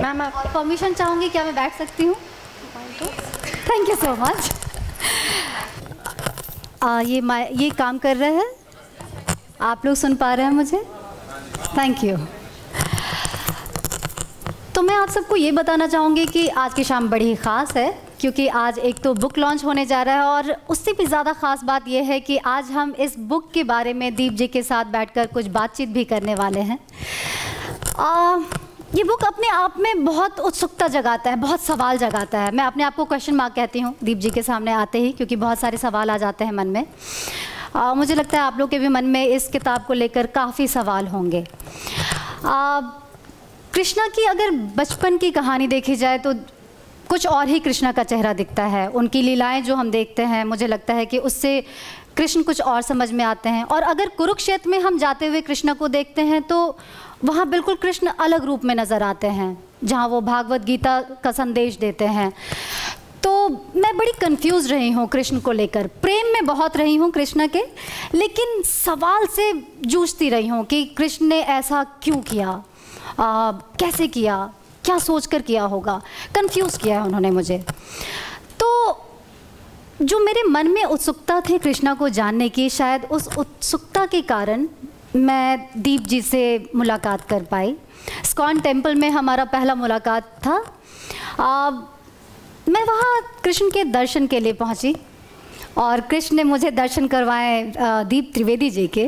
Ma'am आप permission चाहूँगी, क्या मैं बैठ सकती हूँ? Thank you so much. ये काम कर रहे हैं, आप लोग सुन पा रहे हैं मुझे? Thank you. तो मैं आप सबको ये बताना चाहूँगी कि आज की शाम बड़ी ही ख़ास है, क्योंकि आज एक तो बुक लॉन्च होने जा रहा है, और उससे भी ज़्यादा ख़ास बात यह है कि आज हम इस बुक के बारे में दीप जी के साथ बैठकर कुछ बातचीत भी करने वाले हैं। ये बुक अपने आप में बहुत उत्सुकता जगाता है, बहुत सवाल जगाता है। मैं अपने आप को क्वेश्चन मार्क कहती हूँ दीप जी के सामने आते ही, क्योंकि बहुत सारे सवाल आ जाते हैं मन में। मुझे लगता है आप लोग के भी मन में इस किताब को लेकर काफ़ी सवाल होंगे। कृष्णा की अगर बचपन की कहानी देखी जाए तो कुछ और ही कृष्णा का चेहरा दिखता है। उनकी लीलाएं जो हम देखते हैं, मुझे लगता है कि उससे कृष्ण कुछ और समझ में आते हैं। और अगर कुरुक्षेत्र में हम जाते हुए कृष्णा को देखते हैं तो वहाँ बिल्कुल कृष्ण अलग रूप में नज़र आते हैं, जहाँ वो भागवत गीता का संदेश देते हैं। तो मैं बड़ी कंफ्यूज रही हूँ कृष्ण को लेकर। प्रेम में बहुत रही हूँ कृष्ण के, लेकिन सवाल से जूझती रही हूँ कि कृष्ण ने ऐसा क्यों किया, कैसे किया, क्या सोचकर किया होगा। कंफ्यूज किया है उन्होंने मुझे। तो जो मेरे मन में उत्सुकता थी कृष्णा को जानने की, शायद उस उत्सुकता के कारण मैं दीप जी से मुलाकात कर पाई। इस्कॉन टेम्पल में हमारा पहला मुलाकात था। मैं वहाँ कृष्ण के दर्शन के लिए पहुँची और कृष्ण ने मुझे दर्शन करवाए दीप त्रिवेदी जी के।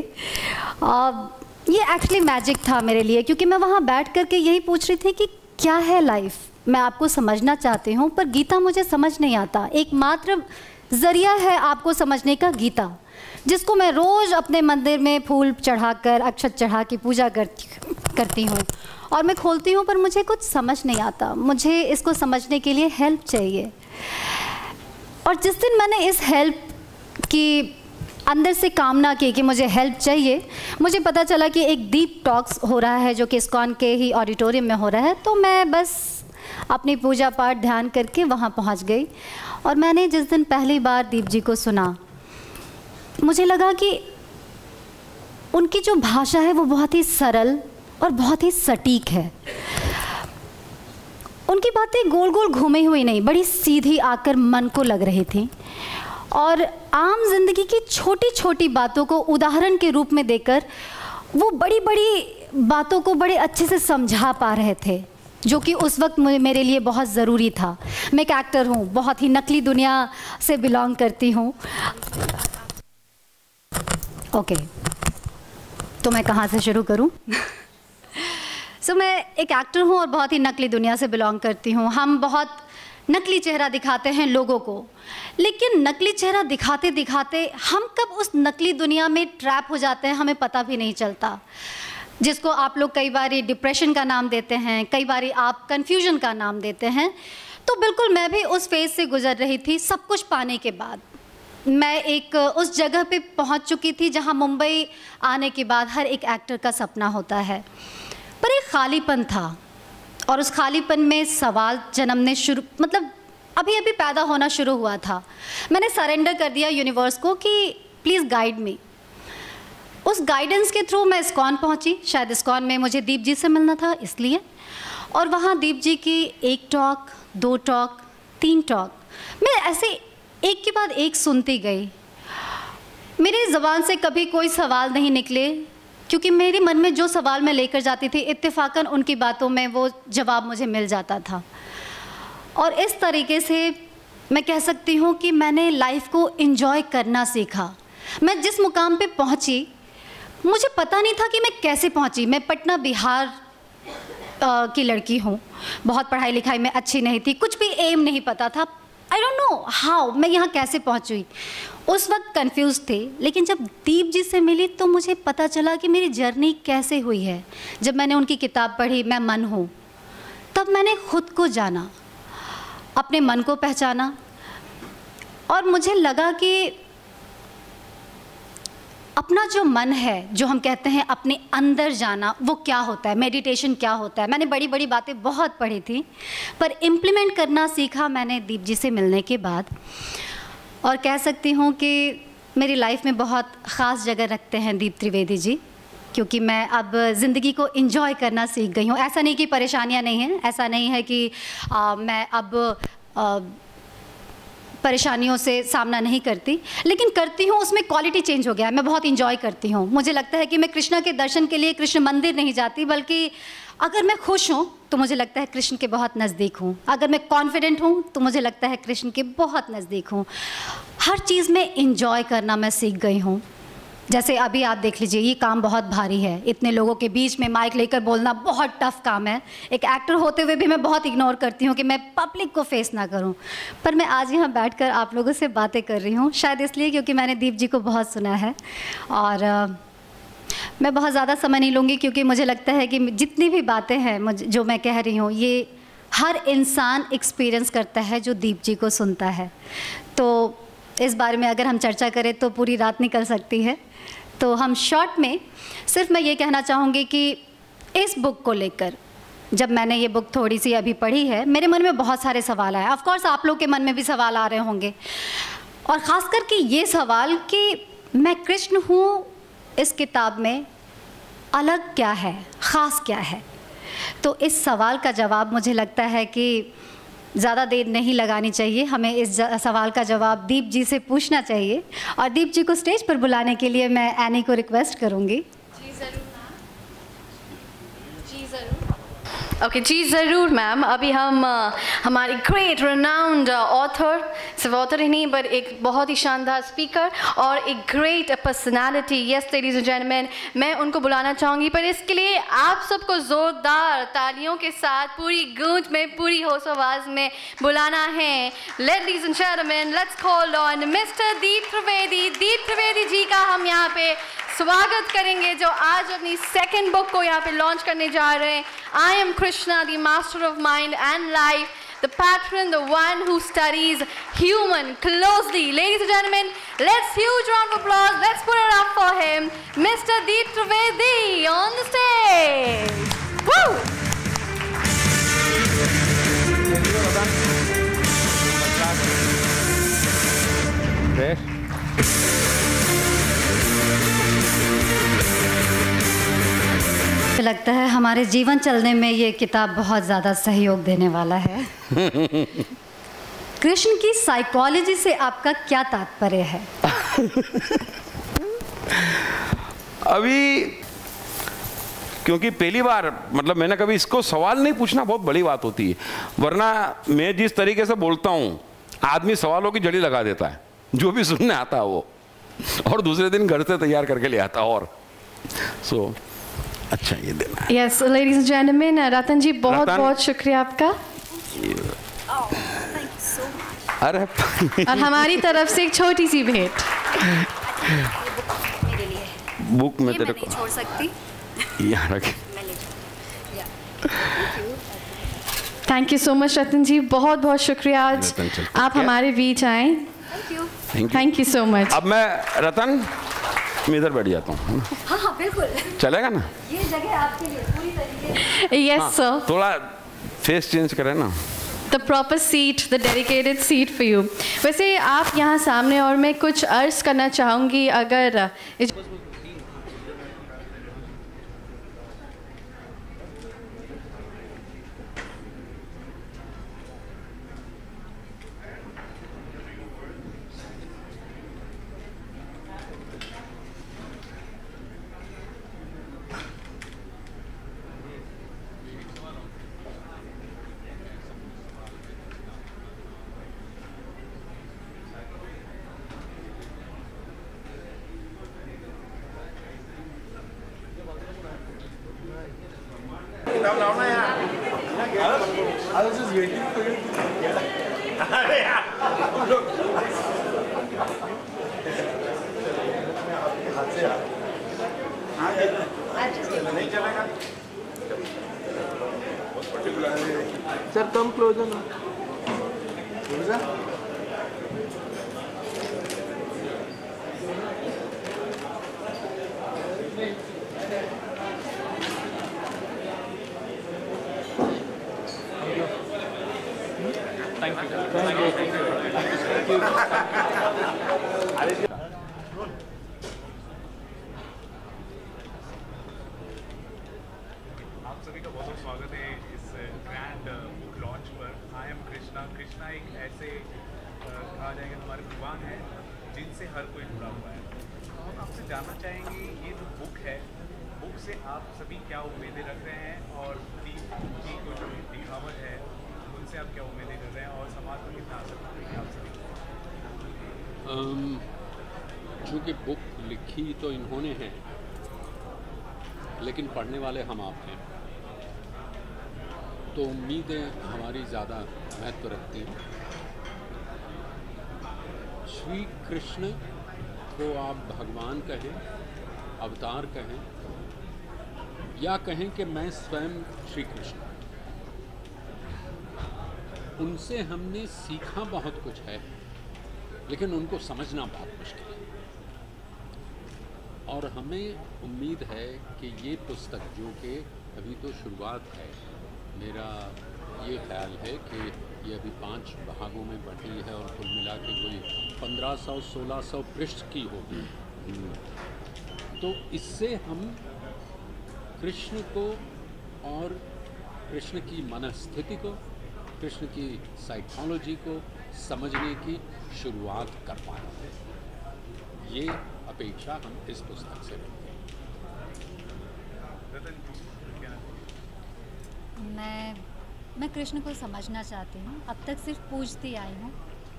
ये एक्चुअली मैजिक था मेरे लिए, क्योंकि मैं वहाँ बैठ कर के यही पूछ रही थी कि क्या है लाइफ। मैं आपको समझना चाहती हूँ, पर गीता मुझे समझ नहीं आता। एकमात्र ज़रिया है आपको समझने का गीता, जिसको मैं रोज़ अपने मंदिर में फूल चढ़ाकर, अक्षत चढ़ा के पूजा करती हूँ, और मैं खोलती हूँ, पर मुझे कुछ समझ नहीं आता। मुझे इसको समझने के लिए हेल्प चाहिए। और जिस दिन मैंने इस हेल्प की अंदर से कामना की कि मुझे हेल्प चाहिए, मुझे पता चला कि एक दीप टॉक्स हो रहा है जो कि इस्कॉन के ही ऑडिटोरियम में हो रहा है। तो मैं बस अपनी पूजा पाठ ध्यान करके वहाँ पहुँच गई। और मैंने जिस दिन पहली बार दीप जी को सुना, मुझे लगा कि उनकी जो भाषा है वो बहुत ही सरल और बहुत ही सटीक है। उनकी बातें गोल गोल घूमी हुई नहीं, बड़ी सीधी आकर मन को लग रही थी। और आम जिंदगी की छोटी छोटी बातों को उदाहरण के रूप में देकर वो बड़ी बड़ी बातों को बड़े अच्छे से समझा पा रहे थे, जो कि उस वक्त मेरे लिए बहुत ज़रूरी था। मैं एक एक्टर हूँ, बहुत ही नकली दुनिया से बिलोंग करती हूँ। ओके, तो मैं कहाँ से शुरू करूँ? मैं एक एक्टर हूँ और बहुत ही नकली दुनिया से बिलोंग करती हूँ। हम बहुत नकली चेहरा दिखाते हैं लोगों को, लेकिन नकली चेहरा दिखाते दिखाते हम कब उस नकली दुनिया में ट्रैप हो जाते हैं हमें पता भी नहीं चलता, जिसको आप लोग कई बार डिप्रेशन का नाम देते हैं, कई बार आप कन्फ्यूजन का नाम देते हैं। तो बिल्कुल मैं भी उस फेज़ से गुजर रही थी। सब कुछ पाने के बाद मैं एक उस जगह पे पहुंच चुकी थी जहां मुंबई आने के बाद हर एक एक्टर का सपना होता है, पर एक खालीपन था। और उस खालीपन में सवाल जन्मने शुरू, मतलब अभी अभी पैदा होना शुरू हुआ था। मैंने सरेंडर कर दिया यूनिवर्स को कि प्लीज़ गाइड मी। उस गाइडेंस के थ्रू मैं इस्कॉन पहुंची। शायद इस्कॉन में मुझे दीप जी से मिलना था इसलिए। और वहाँ दीप जी की एक टॉक, 2 टॉक, 3 टॉक, मैं ऐसे एक के बाद एक सुनती गई। मेरी ज़बान से कभी कोई सवाल नहीं निकले, क्योंकि मेरे मन में जो सवाल मैं लेकर जाती थी इत्तेफाकन उनकी बातों में वो जवाब मुझे मिल जाता था। और इस तरीके से मैं कह सकती हूँ कि मैंने लाइफ को एंजॉय करना सीखा। मैं जिस मुकाम पे पहुँची, मुझे पता नहीं था कि मैं कैसे पहुँची। मैं पटना बिहार की लड़की हूँ, बहुत पढ़ाई लिखाई में अच्छी नहीं थी, कुछ भी एम नहीं पता था। आई डोंट नो हाउ मैं यहाँ कैसे पहुँची। उस वक्त कंफ्यूज थी, लेकिन जब दीप जी से मिली तो मुझे पता चला कि मेरी जर्नी कैसे हुई है। जब मैंने उनकी किताब पढ़ी मैं मन हूँ, तब मैंने खुद को जाना, अपने मन को पहचाना। और मुझे लगा कि अपना जो मन है, जो हम कहते हैं अपने अंदर जाना, वो क्या होता है, मेडिटेशन क्या होता है। मैंने बड़ी बड़ी बातें बहुत पढ़ी थी, पर इम्प्लीमेंट करना सीखा मैंने दीप जी से मिलने के बाद। और कह सकती हूँ कि मेरी लाइफ में बहुत ख़ास जगह रखते हैं दीप त्रिवेदी जी। क्योंकि मैं अब ज़िंदगी को एंजॉय करना सीख गई हूँ। ऐसा नहीं कि परेशानियाँ नहीं हैं, ऐसा नहीं है कि मैं अब परेशानियों से सामना नहीं करती, लेकिन करती हूँ, उसमें क्वालिटी चेंज हो गया है। मैं बहुत एंजॉय करती हूँ। मुझे लगता है कि मैं कृष्णा के दर्शन के लिए कृष्ण मंदिर नहीं जाती, बल्कि अगर मैं खुश हूँ तो मुझे लगता है कृष्ण के बहुत नज़दीक हूँ। अगर मैं कॉन्फिडेंट हूँ तो मुझे लगता है कृष्ण के बहुत नज़दीक हूँ। हर चीज़ में एंजॉय करना मैं सीख गई हूँ। जैसे अभी आप देख लीजिए, ये काम बहुत भारी है, इतने लोगों के बीच में माइक लेकर बोलना बहुत टफ काम है। एक एक्टर होते हुए भी मैं बहुत इग्नोर करती हूँ कि मैं पब्लिक को फेस ना करूँ, पर मैं आज यहाँ बैठकर आप लोगों से बातें कर रही हूँ, शायद इसलिए क्योंकि मैंने दीप जी को बहुत सुना है। और मैं बहुत ज़्यादा समय नहीं लूँगी, क्योंकि मुझे लगता है कि जितनी भी बातें हैं जो मैं कह रही हूँ, ये हर इंसान एक्सपीरियंस करता है जो दीप जी को सुनता है। तो इस बारे में अगर हम चर्चा करें तो पूरी रात निकल सकती है। तो हम शॉर्ट में सिर्फ मैं ये कहना चाहूँगी कि इस बुक को लेकर, जब मैंने ये बुक थोड़ी सी अभी पढ़ी है, मेरे मन में बहुत सारे सवाल आए। ऑफ कोर्स आप लोग के मन में भी सवाल आ रहे होंगे, और ख़ास करके ये सवाल कि मैं कृष्ण हूँ इस किताब में अलग क्या है, ख़ास क्या है। तो इस सवाल का जवाब मुझे लगता है कि ज़्यादा देर नहीं लगानी चाहिए, हमें इस सवाल का जवाब दीप जी से पूछना चाहिए। और दीप जी को स्टेज पर बुलाने के लिए मैं एनी को रिक्वेस्ट करूँगी। जी ज़रूर मैम, जी ज़रूर। ओके जी ज़रूर मैम। अभी हम हमारे ग्रेट रेनाउंड ऑथर, सिर्फ ऑथर ही नहीं बट एक बहुत ही शानदार स्पीकर और एक great personality, yes ladies and gentleman, मैं उनको बुलाना चाहूँगी। पर इसके लिए आप सबको ज़ोरदार तालियों के साथ पूरी गूंज में, पूरी होश आवाज़ में बुलाना है। Ladies and gentleman, let's call on mister Deep Trivedi. Deep Trivedi ji का हम यहाँ पे स्वागत करेंगे, जो आज अपनी सेकंड बुक को यहाँ पे लॉन्च करने जा रहे हैं। I am Krishna, the master of mind and life, the patron, the one who studies human closely. Ladies and gentlemen, let's huge round of applause. Let's put it up for him, Mr. Deep Trivedi on the stage. Woo! मुझे लगता है हमारे जीवन चलने में ये किताब बहुत ज़्यादा सहयोग देने वाला है। कृष्ण की साइकोलॉजी से आपका क्या तात्पर्य है? अभी क्योंकि पहली बार, मतलब मैंने कभी इसको सवाल नहीं पूछना बहुत बड़ी बात होती है, वरना मैं जिस तरीके से बोलता हूँ आदमी सवालों की जड़ी लगा देता है, जो भी सुनने आता है वो, और दूसरे दिन घर से तैयार करके ले आता। और अच्छा ये देना। यस लेडीज एंड जेंटलमैन, रतन जी बहुत बहुत शुक्रिया आपका। अरे और हमारी तरफ से एक छोटी सी भेंट। बुक में तेरे को छोड़ सकती, यहाँ रख। थैंक यू सो मच रतन जी, बहुत बहुत शुक्रिया आज आप हमारे बीच आए। Thank you so much. अब मैं रतन, मैं इधर बैठ जाता हूँ। हाँ हाँ बिल्कुल, चलेगा ना? ये जगह आपके लिए पूरी तरीके से। यस सर, थोड़ा फेस चेंज करें ना। The proper seat, the dedicated seat for you. वैसे आप यहाँ सामने, और मैं कुछ अर्ज करना चाहूँगी, अगर I was just waiting for you. नहीं चलेगा सर, कम क्लोजर ना। Thank you. से हर कोई जुड़ा हुआ है। तो हम आपसे जानना चाहेंगे ये जो बुक है, बुक से आप सभी क्या उम्मीदें रख रहे हैं और दीप की को जो दिखावट है उनसे आप क्या उम्मीदें कर रहे हैं और समाज पर कितना असर पड़ेगा आप सभी? चूँकि बुक लिखी तो इन्होंने है, लेकिन पढ़ने वाले हम आप हैं, तो उम्मीदें हमारी ज़्यादा महत्व रखती हैं। श्री कृष्ण को आप भगवान कहें, अवतार कहें, या कहें कि मैं स्वयं श्री कृष्ण, उनसे हमने सीखा बहुत कुछ है, लेकिन उनको समझना बहुत मुश्किल है। और हमें उम्मीद है कि ये पुस्तक, जो कि अभी तो शुरुआत है, मेरा ये ख्याल है कि ये अभी 5 भागों में बंटी है और कुल मिला के कोई 1500-1600 पृष्ठ की होगी। तो इससे हम कृष्ण को और कृष्ण की मनस्थिति को, कृष्ण की साइकोलॉजी को समझने की शुरुआत कर पाएंगे। ये अपेक्षा हम इस पुस्तक से रखते हैं। मैं कृष्ण को समझना चाहती हूँ। अब तक सिर्फ पूजती आई हूँ,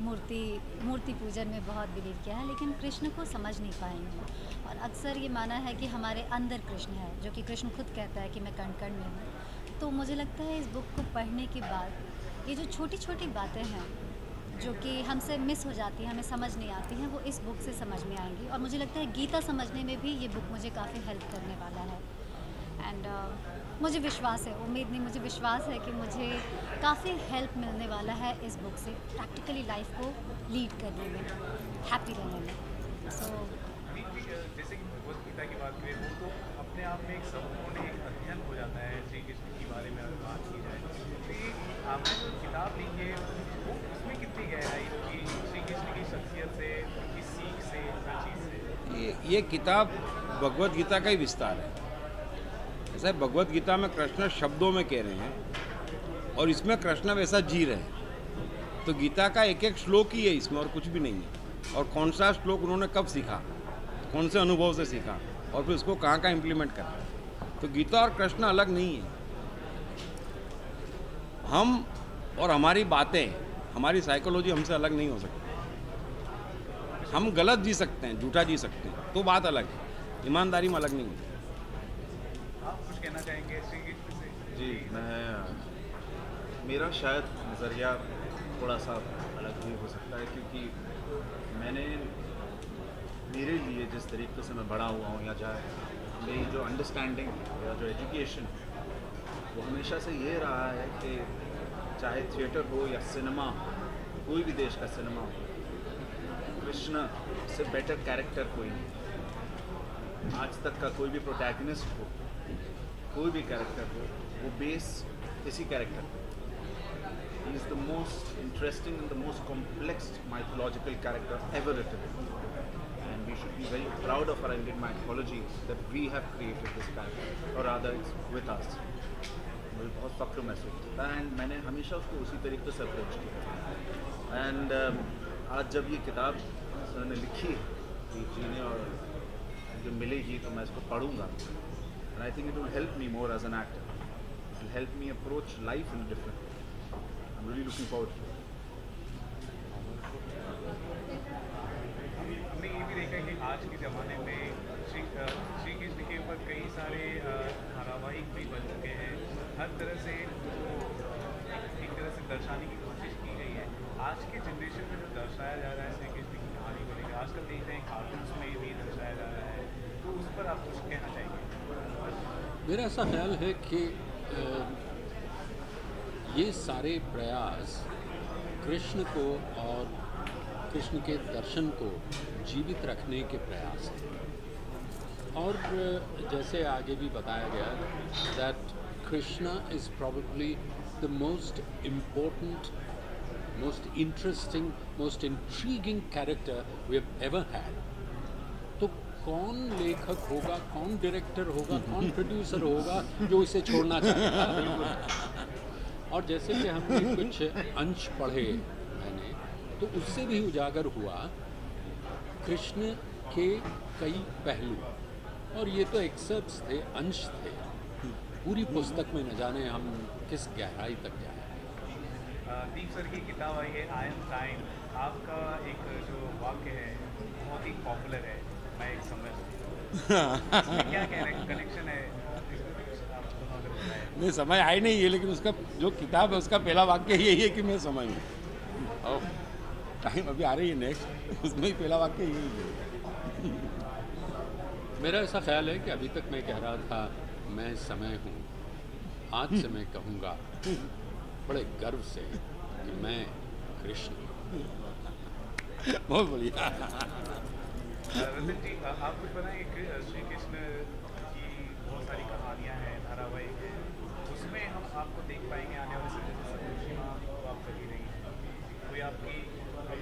मूर्ति पूजन में बहुत बिलीव किया है, लेकिन कृष्ण को समझ नहीं पाई हूँ। और अक्सर ये माना है कि हमारे अंदर कृष्ण है, जो कि कृष्ण खुद कहता है कि मैं कण कण में हूँ। तो मुझे लगता है इस बुक को पढ़ने के बाद ये जो छोटी छोटी बातें हैं जो कि हमसे मिस हो जाती हैं, हमें समझ नहीं आती हैं, वो इस बुक से समझ में आएंगी। और मुझे लगता है गीता समझने में भी ये बुक मुझे काफ़ी हेल्प करने वाला है। एंड मुझे विश्वास है, उम्मीद नहीं, मुझे विश्वास है कि मुझे काफ़ी हेल्प मिलने वाला है इस बुक से, प्रैक्टिकली लाइफ को लीड करने में, हैप्पी रहने में। सो जैसे कि भगवद गीता की बात करें, वो तो अपने आप में एक संपूर्ण एक अध्ययन हो जाता है श्री कृष्ण के बारे में अगर बात की जाए। तो ये आपने जो किताब लिखी है वो उसमें कितनी गहराई होगी श्री कृष्ण की शख्सियत से, उनकी सीख से, हर चीज़ से? ये किताब भगवद गीता का ही विस्तार है। ऐसा है, भगवद गीता में कृष्ण शब्दों में कह रहे हैं और इसमें कृष्ण वैसा जी रहे हैं। तो गीता का एक एक श्लोक ही है इसमें, और कुछ भी नहीं है। और कौन सा श्लोक उन्होंने कब सीखा, कौन से अनुभव से सीखा, और फिर उसको कहाँ कहाँ इम्प्लीमेंट करा। तो गीता और कृष्ण अलग नहीं है। हम और हमारी बातें, हमारी साइकोलॉजी हमसे अलग नहीं हो सकती। हम गलत जी सकते हैं, झूठा जी सकते हैं, तो बात अलग है, ईमानदारी में अलग नहीं है। आप कुछ कहना चाहेंगे श्री कृष्ण से? जी, मेरा शायद नज़रिया थोड़ा सा अलग भी हो सकता है, क्योंकि मैंने मेरे लिए जिस तरीके से मैं बड़ा हुआ हूँ, या चाहे मेरी जो अंडरस्टैंडिंग या जो एजुकेशन, वो हमेशा से ये रहा है कि चाहे थिएटर हो या सिनेमा, कोई भी देश का सिनेमा हो, कृष्ण से बेटर कैरेक्टर कोई नहीं। आज तक का कोई भी प्रोटैगनिस्ट हो, कोई भी कैरेक्टर हो, वो बेस इसी कैरेक्टर पे। He is the most interesting and the most complex mythological character ever written, and we should be very proud of our Indian mythology that we have created this character, और rather it's with us. मुझे बहुत फ़ख्र महसूस होता है, and मैंने हमेशा उसको उसी तरीके से अप्रोच किया। एंड आज जब ये किताब उन्होंने लिखी जी ने, और जो मिलेगी तो मैं इसको पढ़ूँगा, and I think it will help me more as an actor. It will help me approach life in a different way. I'm really looking forward to it. हमने ये भी देखा कि आज के ज़माने में श्री कृष्ण के ऊपर कई सारे धारावाहिक भी बन चुके हैं। हर तरह से एक तरह से दर्शाने की कोशिश की गई है। आज के जनरेशन में जो दर्शाया जा रहा है श्री कृष्ण की कहानी को लेकर, आजकल देख रहे हैं कार्टून्स में भी दर्शाया जा रहा है, तो उस पर आप कुछ कहना चाहेंगे? मेरा ऐसा ख्याल है कि ये सारे प्रयास कृष्ण को और कृष्ण के दर्शन को जीवित रखने के प्रयास हैं। और जैसे आगे भी बताया गया that Krishna is probably the most important, most interesting, most intriguing character we have ever had. तो कौन लेखक होगा, कौन डायरेक्टर होगा, कौन प्रोड्यूसर होगा जो इसे छोड़ना चाहेगा? और जैसे कि हमने कुछ अंश पढ़े मैंने, तो उससे भी उजागर हुआ कृष्ण के कई पहलू, और ये तो एक्सेप्ट्स थे, अंश थे। पूरी पुस्तक में न जाने हम किस गहराई तक जाए। दीप सर की किताब आई है आई एम टाइम, आपका एक जो वाक्य है बहुत ही पॉपुलर है, मैं एक समझ इसमें क्या कह रहे हैं, कनेक्शन है नहीं समझ आई नहीं है, लेकिन उसका जो किताब है उसका पहला वाक्य यही है कि मैं समझ हूँ। और टाइम अभी आ रही है नेक्स्ट, उसमें ही पहला वाक्य यही है। मेरा ऐसा ख्याल है कि अभी तक मैं कह रहा था मैं समय हूँ, आज से मैं कहूँगा बड़े गर्व से कि मैं कृष्ण हूँ। बहुत बढ़िया। रतन जी, आप कुछ बताएं, श्री कृष्ण की बहुत सारी कहानियाँ हैं, धारावाहिक है, उसमें हम आपको देख पाएंगे आने वाले समय में सतोषिमा तो आप करी रही हैं,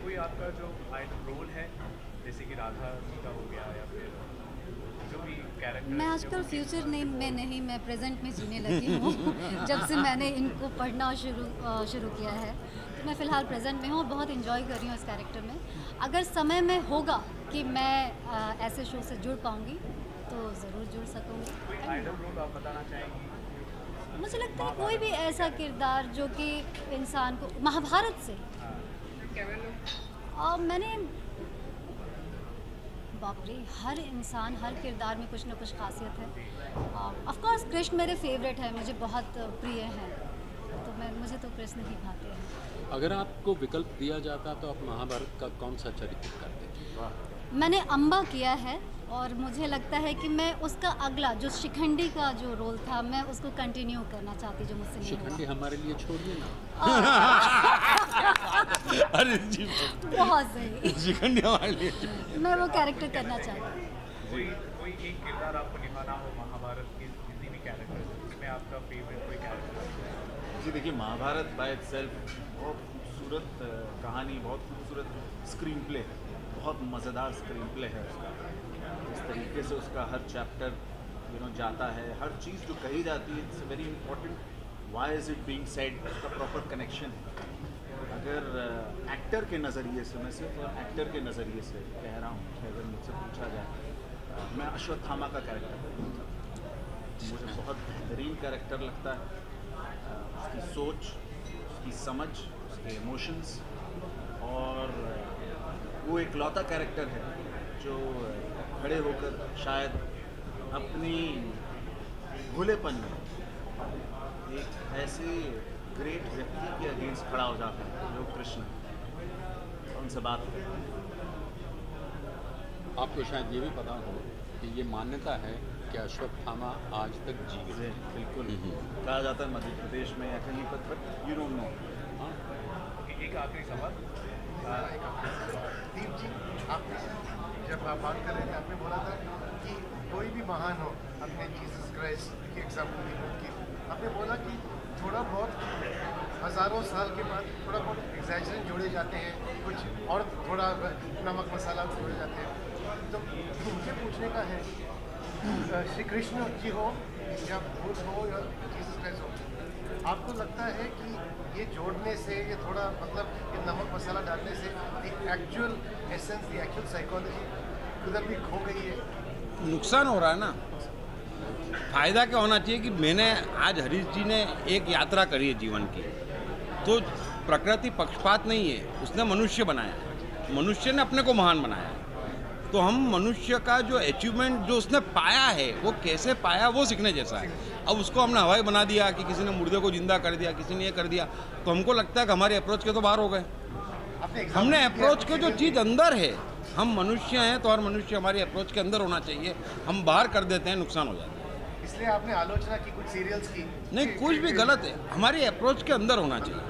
कोई आपका जो आइडल रोल है, जैसे कि राधा सीता हो गया या फिर जो भी कैरेक्टर? मैं आजकल फ्यूचर में नहीं, मैं प्रेजेंट में जीने लगी हूँ। जब से मैंने इनको पढ़ना शुरू किया है, तो मैं फ़िलहाल प्रेजेंट में हूँ और बहुत इन्जॉय कर रही हूँ इस कैरेक्टर में। अगर समय में होगा कि मैं ऐसे शो से जुड़ पाऊँगी तो ज़रूर जुड़ सकूँगी। कोई आइडल रोल आप बताना चाहेंगी? मुझे लगता है कोई भी ऐसा किरदार जो कि इंसान को, महाभारत से मैंने, बाप रे, हर इंसान हर किरदार में कुछ ना कुछ खासियत है। ऑफ कोर्स कृष्ण मेरे फेवरेट है, मुझे बहुत प्रिय हैं, तो मुझे तो कृष्ण ही भाते हैं। अगर आपको विकल्प दिया जाता तो आप महाभारत का कौन सा चरित्र करते? मैंने अम्बा किया है और मुझे लगता है कि मैं उसका अगला जो शिखंडी का जो रोल था, मैं उसको कंटिन्यू करना चाहती, जो मुझसे नहीं शिखंडी हमारे लिए छोड़िए ना। अरे जी बहुत सही, शिखंडी हमारे लिए मैं वो कैरेक्टर करना चाहती हूँ। कोई एक किरदार आपको निभाना हो महाभारत के किसी भी कैरेक्टर, उसमें आपका फेवरेट कोई कैरेक्टर? जी देखिए, महाभारत बाय इटसेल्फ बहुत खूबसूरत कहानी, बहुत खूबसूरत स्क्रीन प्ले है, बहुत मज़ेदार स्क्रीन प्ले है उसका। इस तरीके से उसका हर चैप्टर जाता है, हर चीज़ जो कही जाती है, it's very important. Why is it being said, उसका प्रॉपर कनेक्शन है। अगर एक्टर के नज़रिए से, मैं सिर्फ एक्टर के नज़रिए से कह रहा हूँ कि अगर मुझसे पूछा जाए, मैं अश्वत्थामा का कैरेक्टर मुझे बहुत बेहतरीन कैरेक्टर लगता है। उसकी सोच, उसकी समझ, उसके इमोशंस, और वो एक लौता कैरेक्टर है जो खड़े होकर शायद अपनी भोलेपन में एक ऐसे ग्रेट व्यक्ति के अगेंस्ट खड़ा हो जाता है जो कृष्ण है, उनसे बात करते हैं। आपको शायद ये भी पता हो कि ये मान्यता है कि अश्वत्थामा आज तक जीवित है। बिल्कुल कहा जाता है मध्य प्रदेश में या कहीं पर, बट यू डोंट नो। एक आखिरी सवाल, दीप जी, आपने जब आप बात कर रहे थे, आपने बोला था कि कोई भी महान हो, आपने जीसस क्राइस्ट की एग्जाम्पल की, आपने बोला कि थोड़ा बहुत हज़ारों साल के बाद थोड़ा बहुत एग्जैजरेशन जोड़े जाते हैं, कुछ और थोड़ा नमक मसाला जोड़े जाते हैं। तो मुझे पूछने का है, श्री कृष्ण जी हो या बुद्ध हो या जीसस क्राइस्ट हो, आपको लगता है कि ये जोड़ने से, ये थोड़ा मतलब ये नमक मसाला डालने से actual essence, the actual psychology उधर भी खो गई है? नुकसान हो रहा है ना। फायदा क्या होना चाहिए कि मैंने आज हरीश जी ने एक यात्रा करी है जीवन की, तो प्रकृति पक्षपात नहीं है, उसने मनुष्य बनाया है, मनुष्य ने अपने को महान बनाया है। तो हम मनुष्य का जो अचीवमेंट जो उसने पाया है, वो कैसे पाया, वो सीखने जैसा है। अब उसको हमने हवाई बना दिया कि किसी ने मुर्दे को जिंदा कर दिया, किसी ने ये कर दिया, तो हमको लगता है कि हमारे अप्रोच के तो बाहर हो गए। हमने अप्रोच के जो चीज़ अंदर है, हम मनुष्य हैं तो हर मनुष्य हमारी अप्रोच के अंदर होना चाहिए, हम बाहर कर देते हैं, नुकसान हो जाता है। इसलिए आपने आलोचना की कुछ सीरियल्स की? नहीं, कुछ भी गलत है, हमारी अप्रोच के अंदर होना चाहिए।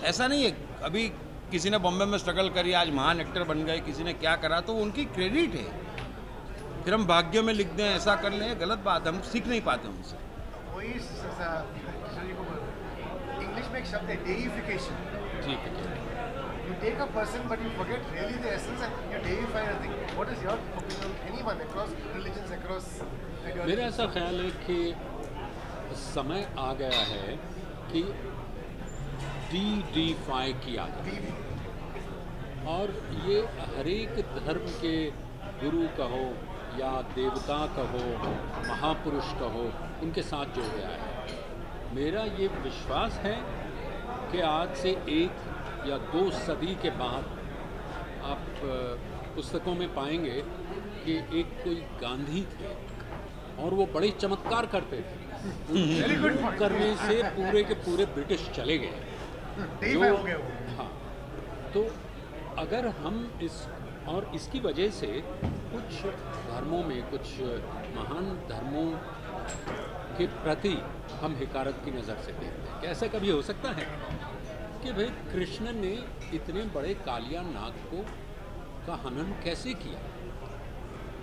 ऐसा नहीं है अभी किसी ने बॉम्बे में स्ट्रगल करी, आज महान एक्टर बन गए, किसी ने क्या करा, तो उनकी क्रेडिट है। फिर हम भाग्य में लिख दें, ऐसा कर लें, गलत बात है, हम सीख नहीं पाते उनसे। वही इंग्लिश में एक शब्द है, डेइफिकेशन। ठीक है, You take a person but you forget really the essence and you deify everything. What is your opinion on anyone across religions, across ideologies? मेरा ऐसा ख्याल है कि समय आ गया है कि डिफाई किया जाए। और ये हर एक धर्म के गुरु कहो या देवता कहो, महापुरुष कहो, उनके साथ जुड़ गया है। मेरा ये विश्वास है कि आज से 1 या 2 सदी के बाद आप पुस्तकों में पाएंगे कि एक कोई गांधी थे और वो बड़े चमत्कार करते थे। उनको करने से पूरे के पूरे ब्रिटिश चले गए। हाँ, तो अगर हम और इसकी वजह से कुछ धर्मों में, कुछ महान धर्मों के प्रति हम हिकारत की नज़र से देखते हैं। क्या ऐसा कभी हो सकता है कि भाई कृष्ण ने इतने बड़े कालिया नाग का हनन कैसे किया?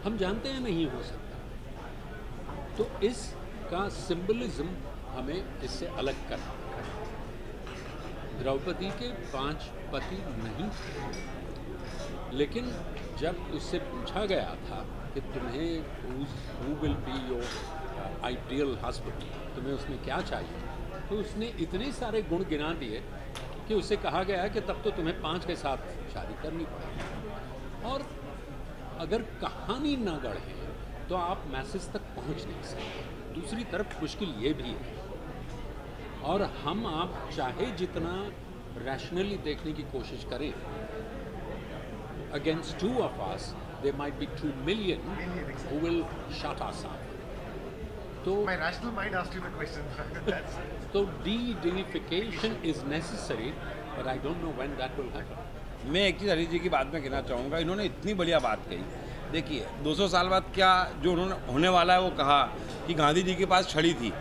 हम जानते हैं नहीं हो सकता। तो इसका सिंबलिज्म हमें इससे अलग करना। द्रौपदी के 5 पति नहीं थे, लेकिन जब उससे पूछा गया था कि तुम्हें who will be your ideal husband, तुम्हें उसमें क्या चाहिए, तो उसने इतने सारे गुण गिना दिए कि उससे कहा गया कि तब तो तुम्हें 5 के साथ शादी करनी पड़ेगी। और अगर कहानी ना गढ़े तो आप मैसेज तक पहुंच नहीं सकते। दूसरी तरफ मुश्किल ये भी है, और हम आप चाहे जितना रैशनली देखने की कोशिश करें, against 2 of us there might be 2 million who will shut us up. So my rational mind asked you the question. So de-deification is necessary, but I don't know when that will happen. मैं एक चीज़ हरीश जी की बात में कहना चाहूँगा। इन्होंने इतनी बढ़िया बात कही। देखिए 200 साल बाद क्या जो उन्होंने होने वाला है, वो कहा कि गांधी जी के पास छड़ी थी।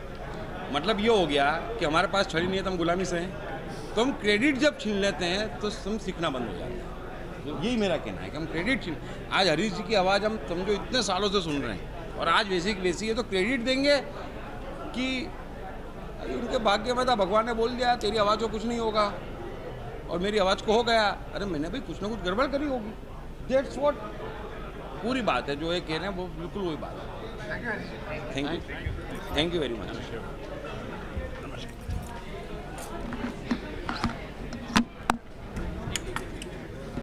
मतलब ये हो गया कि हमारे पास छड़ी नहीं है तो हम गुलामी से हैं। तो हम क्रेडिट जब छीन लेते हैं तो हम सीखना बंद हो जाते हैं। यही मेरा कहना है कि हम क्रेडिट आज हरीश जी की आवाज़ हम समझो इतने सालों से सुन रहे हैं, और आज वैसी की वैसी है, तो क्रेडिट देंगे कि उनके भाग्य में था, भगवान ने बोल दिया तेरी आवाज़ को कुछ नहीं होगा, और मेरी आवाज़ को हो गया। अरे मैंने भी कुछ ना कुछ गड़बड़ करी होगी। दैट्स व्हाट पूरी बात है। जो ये कह रहे हैं वो बिल्कुल वही बात है। Thank you very much.